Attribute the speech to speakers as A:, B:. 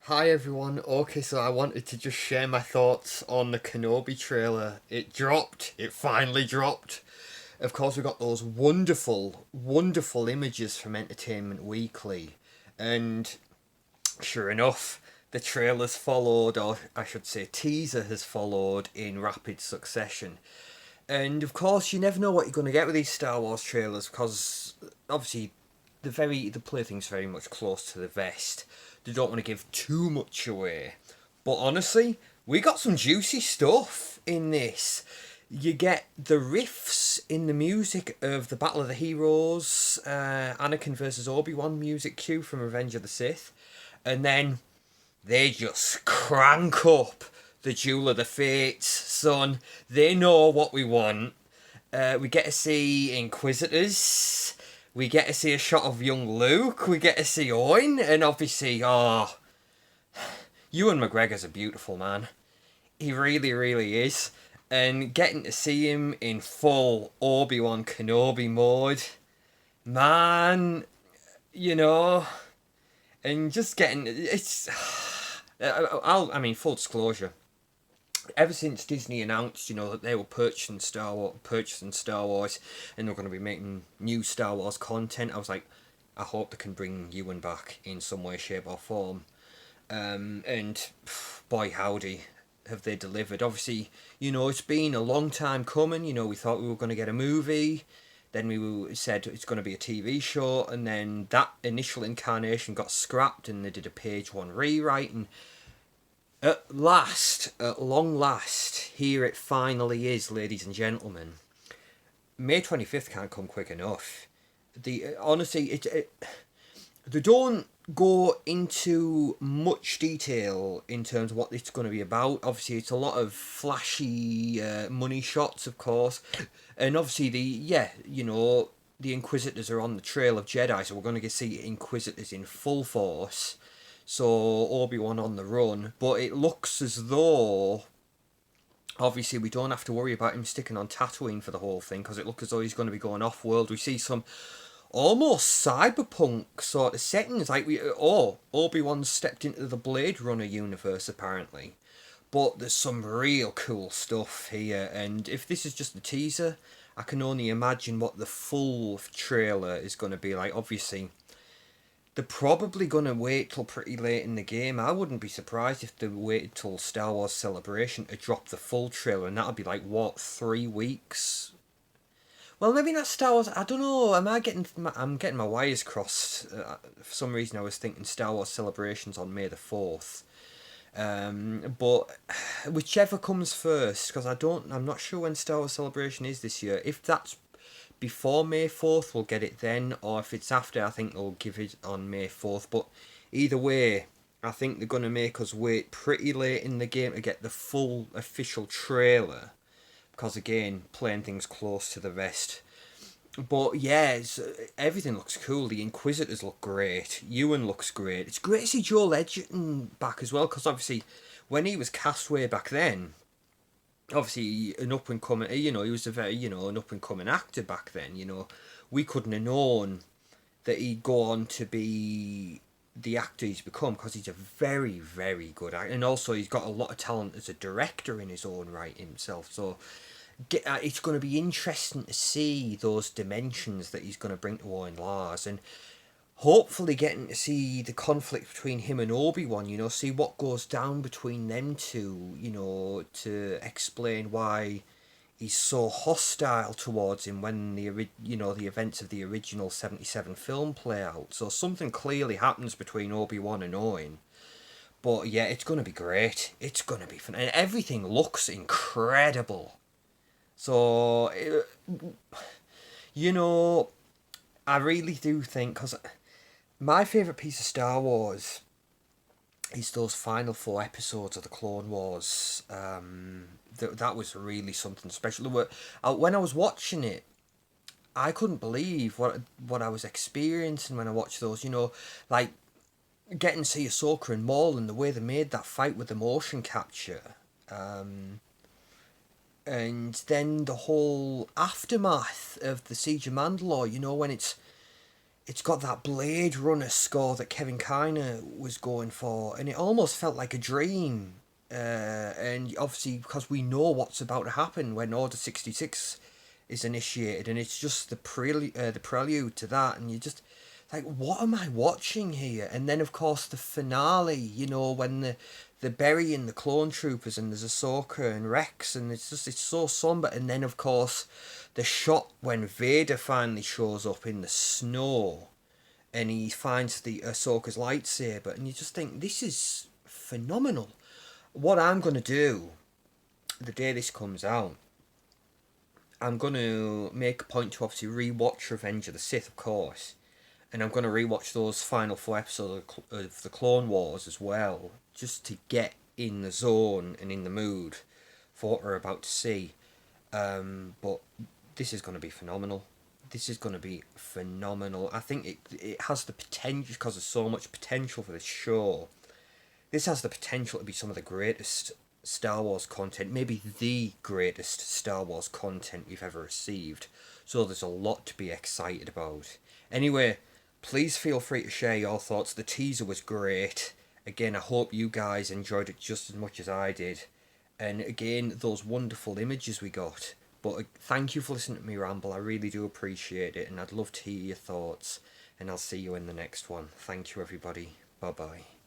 A: Hi everyone. Okay, so I wanted to just share my thoughts on the Kenobi trailer. It dropped. It finally dropped. Of course, we got those wonderful, wonderful images from Entertainment Weekly, and sure enough, the trailer's followed, or I should say, teaser has followed in rapid succession. And of course, you never know what you're going to get with these Star Wars trailers because obviously the plaything's very much close to the vest. They don't want to give too much away. But honestly, we got some juicy stuff in this. You get the riffs in the music of the Battle of the Heroes, Anakin versus Obi-Wan music cue from Revenge of the Sith, and then they just crank up the Duel of the Fates, son. They know what we want. We get to see Inquisitors. We get to see a shot of young Luke. We get to see Owen. And obviously, Ewan McGregor's a beautiful man. He really, really is. And getting to see him in full Obi-Wan Kenobi mode, man, you know, and just getting it's. Full disclosure. Ever since Disney announced, that they were purchasing Star Wars, and they're going to be making new Star Wars content, I was like, I hope they can bring Ewan back in some way, shape, or form. And boy, howdy, have they delivered? Obviously, it's been a long time coming. We thought we were going to get a movie. Then said it's going to be a TV show, and then that initial incarnation got scrapped, and they did a page one rewrite. And at long last, here it finally is, ladies and gentlemen. May 25th can't come quick enough. Honestly, they don't go into much detail in terms of what it's going to be about. Obviously, it's a lot of flashy money shots, of course, and obviously the Inquisitors are on the trail of Jedi, so we're going to see Inquisitors in full force. So Obi-Wan on the run, but it looks as though obviously we don't have to worry about him sticking on Tatooine for the whole thing because it looks as though he's going to be going off world. We see some almost cyberpunk sort of settings, like Obi-Wan stepped into the Blade Runner universe apparently, but there's some real cool stuff here. And if this is just a teaser, I can only imagine what the full trailer is going to be like. Obviously, they're probably going to wait till pretty late in the game. I wouldn't be surprised if they waited till Star Wars Celebration to drop the full trailer, and that'll be like, what, 3 weeks? Well, maybe not Star Wars. I don't know. I'm getting my wires crossed. For some reason, I was thinking Star Wars Celebrations on May the 4th. But whichever comes first, because I'm not sure when Star Wars Celebration is this year. If that's before May 4th, we'll get it then, or if it's after, I think they'll give it on May 4th. But either way, I think they're going to make us wait pretty late in the game to get the full official trailer, because again, playing things close to the vest. But yeah, everything looks cool. The Inquisitors look great. Ewan looks great. It's great to see Joel Edgerton back as well, because obviously when he was cast way back then, obviously an up and coming, he was a very, an up and coming actor back then. We couldn't have known that he'd go on to be the actor he's become, because he's a very, very good actor, and also he's got a lot of talent as a director in his own right himself. So it's going to be interesting to see those dimensions that he's going to bring to Owen Lars, and hopefully getting to see the conflict between him and Obi-Wan, see what goes down between them two, to explain why he's so hostile towards him when the events of the original 77 film play out. So something clearly happens between Obi-Wan and Owen. But yeah, it's going to be great. It's going to be fun. And everything looks incredible. So, I really do think, because my favourite piece of Star Wars is those final 4 episodes of the Clone Wars. That was really something special. When I was watching it, I couldn't believe what I was experiencing when I watched those. Like getting to see Ahsoka and Maul, and the way they made that fight with the motion capture. And then the whole aftermath of the Siege of Mandalore. When it's it's got that Blade Runner score that Kevin Kiner was going for, and it almost felt like a dream. And obviously, because we know what's about to happen when Order 66 is initiated, and it's just the prelude to that, and you just like, what am I watching here? And then, of course, the finale. You know, when the burying the clone troopers, and there's Ahsoka and Rex, and it's so somber. And then, of course, the shot when Vader finally shows up in the snow, and he finds the Ahsoka's lightsaber, and you just think, this is phenomenal. What I'm gonna do the day this comes out, I'm gonna make a point to obviously rewatch Revenge of the Sith, of course, and I'm gonna rewatch those final 4 episodes of the Clone Wars as well, just to get in the zone and in the mood for what we're about to see. But this is gonna be phenomenal. This is going to be phenomenal. I think it has the potential, because there's so much potential for this show. This has the potential to be some of the greatest Star Wars content, maybe the greatest Star Wars content we've ever received. So there's a lot to be excited about. Anyway, please feel free to share your thoughts. The teaser was great. Again, I hope you guys enjoyed it just as much as I did. And again, those wonderful images we got. But thank you for listening to me ramble. I really do appreciate it, and I'd love to hear your thoughts. And I'll see you in the next one. Thank you, everybody. Bye bye.